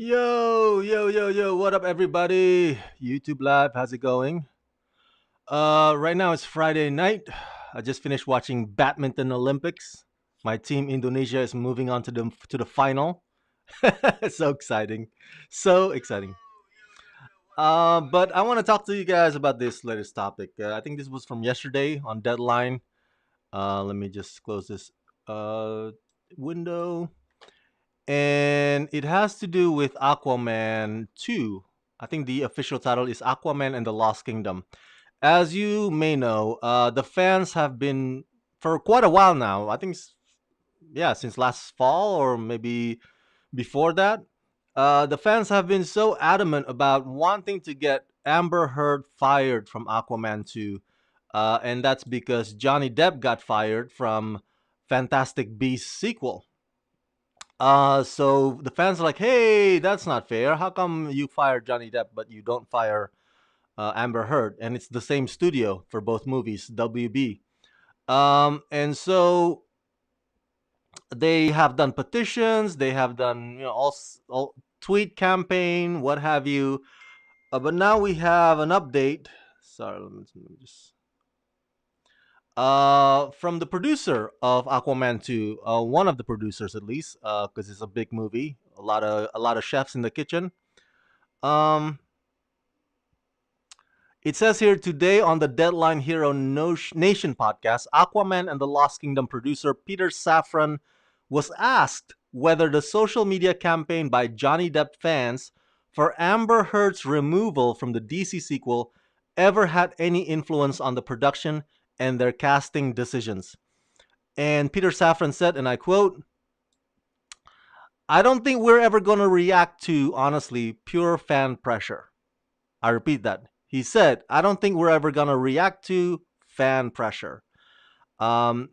Yo, yo, yo, yo, what up, everybody? YouTube Live, how's it going? Right now it's Friday night. I just finished watching Badminton Olympics. My team Indonesia is moving on to the final. So exciting. So exciting. But I want to talk to you guys about this latest topic. I think this was from yesterday on Deadline. Let me just close this uh, window. And it has to do with Aquaman 2. I think the official title is Aquaman and the Lost Kingdom. As you may know, the fans have been for quite a while now. I think, yeah, since last fall or maybe before that. The fans have been so adamant about wanting to get Amber Heard fired from Aquaman 2. And that's because Johnny Depp got fired from Fantastic Beasts sequel. So the fans are like, "Hey, that's not fair. How come you fire Johnny Depp but you don't fire Amber Heard?" And it's the same studio for both movies, WB. And so they have done petitions, they have done all tweet campaign, what have you. But now we have an update. Sorry, let me just from the producer of Aquaman 2, one of the producers at least, because it's a big movie, a lot of chefs in the kitchen. Um, it says here today on the Deadline Hero Nation podcast, Aquaman and the Lost Kingdom producer Peter Safran was asked whether the social media campaign by Johnny Depp fans for Amber Heard's removal from the DC sequel ever had any influence on the production and their casting decisions. And Peter Safran said, and I quote, "I don't think we're ever going to react to, honestly, pure fan pressure." I repeat that. He said, "I don't think we're ever going to react to fan pressure. Um,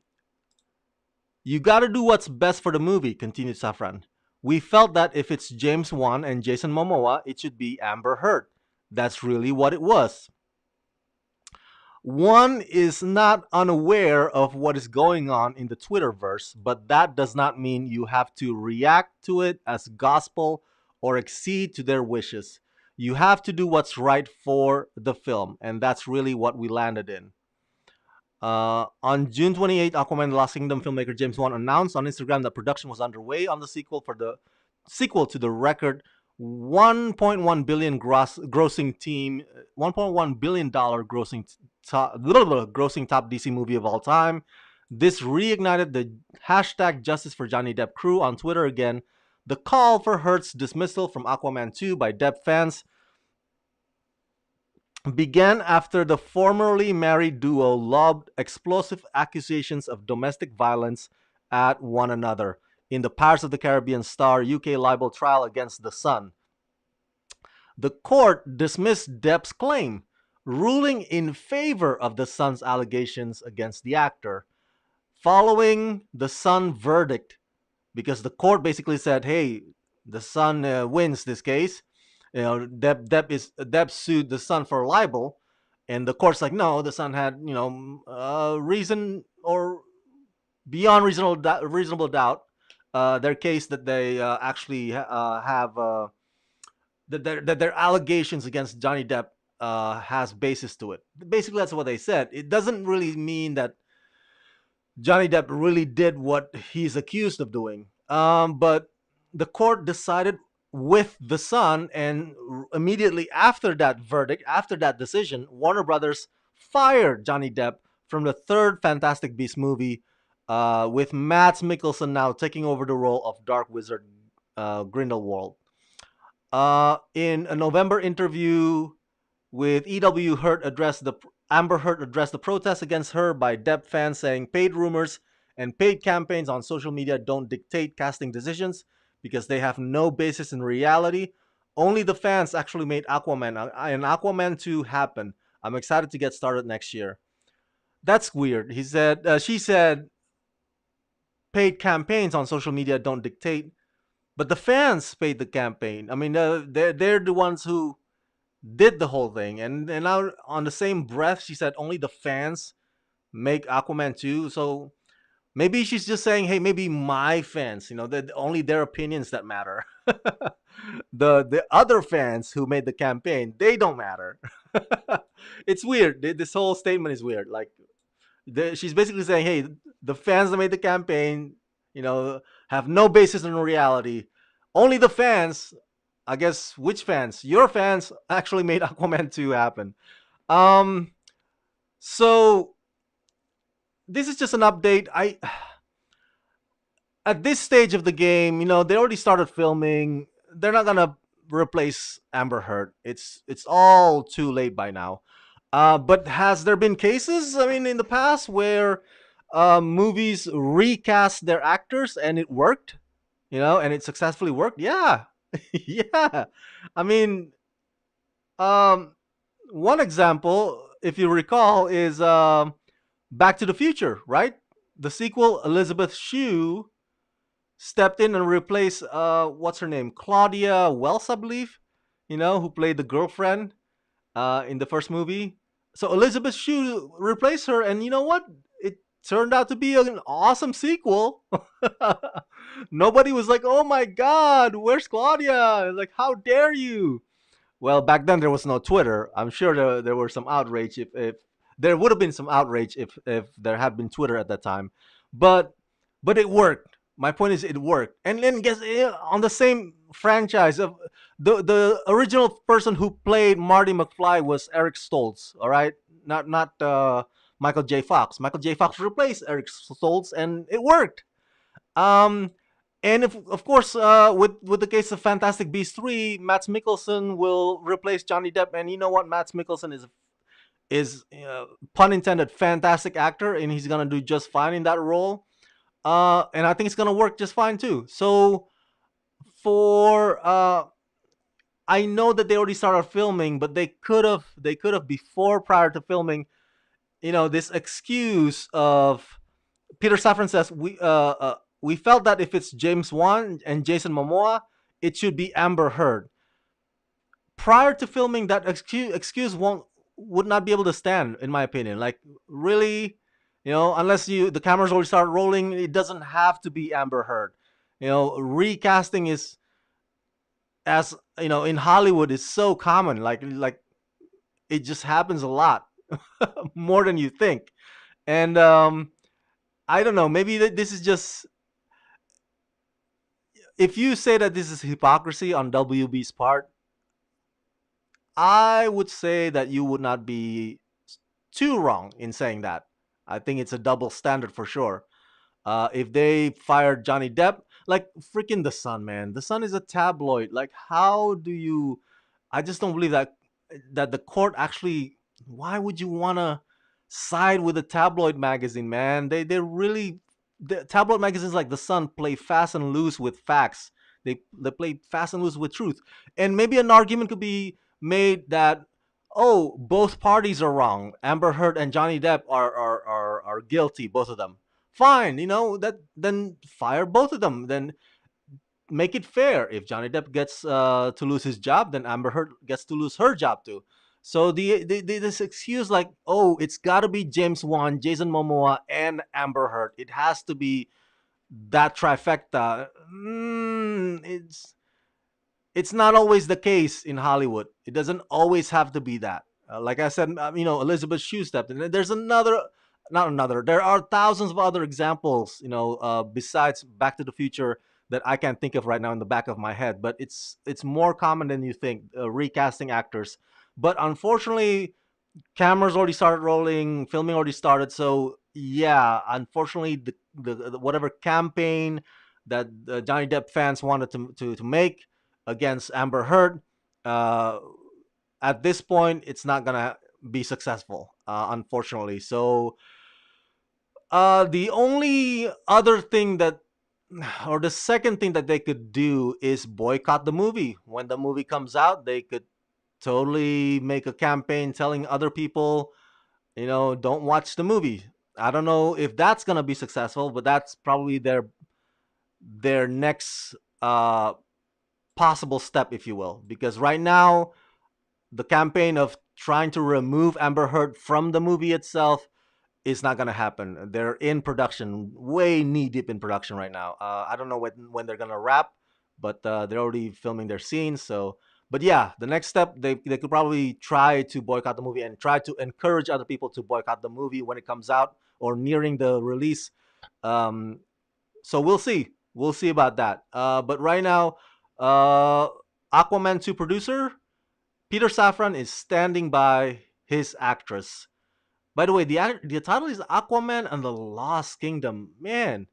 you got to do what's best for the movie," continued Safran. "We felt that if it's James Wan and Jason Momoa, it should be Amber Heard. That's really what it was. One is not unaware of what is going on in the Twitterverse, but that does not mean you have to react to it as gospel or accede to their wishes. You have to do what's right for the film, and that's really what we landed in." On June 28th, Aquaman and the Lost Kingdom filmmaker James Wan announced on Instagram that production was underway on the sequel to the record 1.1 billion grossing team, $1.1 billion grossing top DC movie of all time. This reignited the hashtag Justice for Johnny Depp crew on Twitter again. The call for Heard's dismissal from Aquaman 2 by Depp fans began after the formerly married duo lobbed explosive accusations of domestic violence at one another in the Pirates of the Caribbean star UK libel trial against The Sun. The court dismissed Depp's claim, ruling in favor of The Sun's allegations against the actor. Following The Sun verdict, because the court basically said, "Hey, The Sun wins this case. Depp sued The Sun for libel," and the court's like, "No, The Sun had reason or beyond reasonable doubt their case that they actually have that their allegations against Johnny Depp has basis to it." Basically, that's what they said. It doesn't really mean that Johnny Depp really did what he's accused of doing. But the court decided with The Sun, and immediately after that verdict, after that decision, Warner Brothers fired Johnny Depp from the third Fantastic Beasts movie, with Mads Mikkelsen now taking over the role of Dark Wizard Grindelwald. In a November interview with EW, Amber Heard addressed the protests against her by Depp fans, saying paid rumors and paid campaigns on social media don't dictate casting decisions because they have no basis in reality. Only the fans actually made Aquaman and Aquaman 2 happen. I'm excited to get started next year. That's weird. She said paid campaigns on social media don't dictate, but the fans paid the campaign. I mean, they're the ones who did the whole thing, and now on the same breath, she said only the fans make Aquaman 2. So Maybe she's just saying, hey, maybe my fans, that only their opinions that matter. The other fans who made the campaign, they don't matter. It's weird. This whole statement is weird. Like she's basically saying, hey, the fans that made the campaign, you know, have no basis in reality. Only the fans, I guess, which fans? Your fans actually made Aquaman 2 happen. Um, so this is just an update. I At this stage of the game, they already started filming. They're not gonna replace Amber Heard. It's all too late by now. But has there been cases? I mean, in the past where movies recast their actors and it worked, and it successfully worked. Yeah, yeah. I mean, um, one example, if you recall, is Back to the Future, right? The sequel, Elizabeth Shue stepped in and replaced what's her name, Claudia Wells, I believe, who played the girlfriend in the first movie. So Elizabeth Shue replaced her, and you know what? It turned out to be an awesome sequel. Nobody was like, "Oh my God, where's Claudia?" Like, how dare you? Well, back then there was no Twitter. I'm sure there were some outrage if there would have been some outrage if there had been Twitter at that time, but it worked. My point is, it worked. And then guess on the same franchise of the original person who played Marty McFly was Eric Stoltz. All right, not Michael J. Fox. Michael J. Fox replaced Eric Stoltz, and it worked. Um, and if, of course, with the case of Fantastic Beasts 3, Mads Mikkelsen will replace Johnny Depp, and you know what? Mads Mikkelsen is pun intended fantastic actor, and he's gonna do just fine in that role. And I think it's gonna work just fine too. So for I know that they already started filming, but they could have before prior to filming, this excuse of Peter Safran says we felt that if it's James Wan and Jason Momoa, it should be Amber Heard. Prior to filming, that excuse won't would not be able to stand, in my opinion. Like really, unless the cameras already start rolling, it doesn't have to be Amber Heard. Recasting is, as in Hollywood, is so common. Like it just happens a lot, more than you think. And I don't know. Maybe this is just, if you say that this is hypocrisy on WB's part, I would say that you would not be too wrong in saying that. I think it's a double standard for sure. If they fired Johnny Depp, like freaking The Sun, man. The Sun is a tabloid. Like, how do you? I just don't believe that the court actually. Why would you want to side with a tabloid magazine, man? They really, the tabloid magazines like The Sun play fast and loose with facts. They play fast and loose with truth, and maybe an argument could be made that, oh, both parties are wrong. Amber Heard and Johnny Depp are guilty, both of them. Fine, that, then fire both of them. Then make it fair. If Johnny Depp gets to lose his job, then Amber Heard gets to lose her job too. So this excuse like, oh, it's got to be James Wan, Jason Momoa, and Amber Heard. It has to be that trifecta. It's not always the case in Hollywood. It doesn't always have to be that. Like I said, Elizabeth Shue stepped in. There's not another. There are thousands of other examples, besides Back to the Future, that I can't think of right now in the back of my head. But it's more common than you think, recasting actors. But unfortunately, cameras already started rolling, filming already started. So yeah, unfortunately, the whatever campaign that the Johnny Depp fans wanted to make against Amber Heard, uh, at this point, it's not gonna be successful, unfortunately. So the only other thing that, or the second thing that they could do is boycott the movie. When the movie comes out, they could totally make a campaign telling other people, don't watch the movie. I don't know if that's gonna be successful, but that's probably their next possible step, if you will. Because right now, the campaign of trying to remove Amber Heard from the movie itself is not gonna happen. They're in production, way knee deep in production right now. I don't know when they're gonna wrap, but they're already filming their scenes. So, but yeah, the next step, they could probably try to boycott the movie and try to encourage other people to boycott the movie when it comes out or nearing the release. Um, so we'll see. We'll see about that. But right now, uh, Aquaman 2 producer Peter Safran is standing by his actress. By the way, the title is Aquaman and the Lost Kingdom. Man,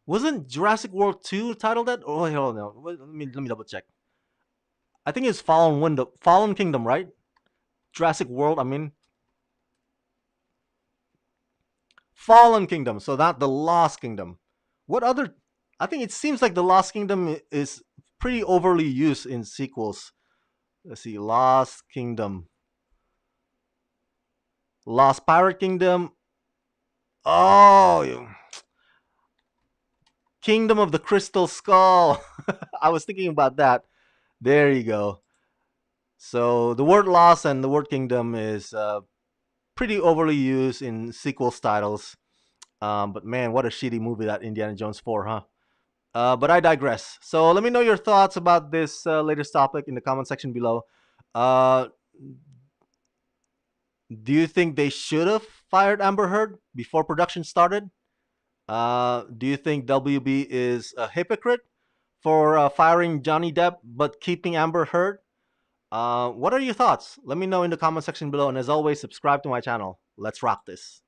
wasn't Jurassic World 2 titled that? Oh, wait, hold on. Let me double check. I think it's Fallen Kingdom, right? Jurassic World. I mean, Fallen Kingdom. So not the Lost Kingdom. What other? I think it seems like the Lost Kingdom is pretty overly used in sequels. Let's see, Lost Kingdom, Lost Pirate Kingdom. Oh, Kingdom of the Crystal Skull. I was thinking about that. There you go. So the word lost and the word kingdom is pretty overly used in sequels titles. But man, what a shitty movie that Indiana Jones 4, huh? But I digress. So let me know your thoughts about this latest topic in the comment section below. Uh, do you think they should have fired Amber Heard before production started? Do you think WB is a hypocrite for firing Johnny Depp but keeping Amber Heard? What are your thoughts? Let me know in the comment section below. And as always, subscribe to my channel. Let's rock this.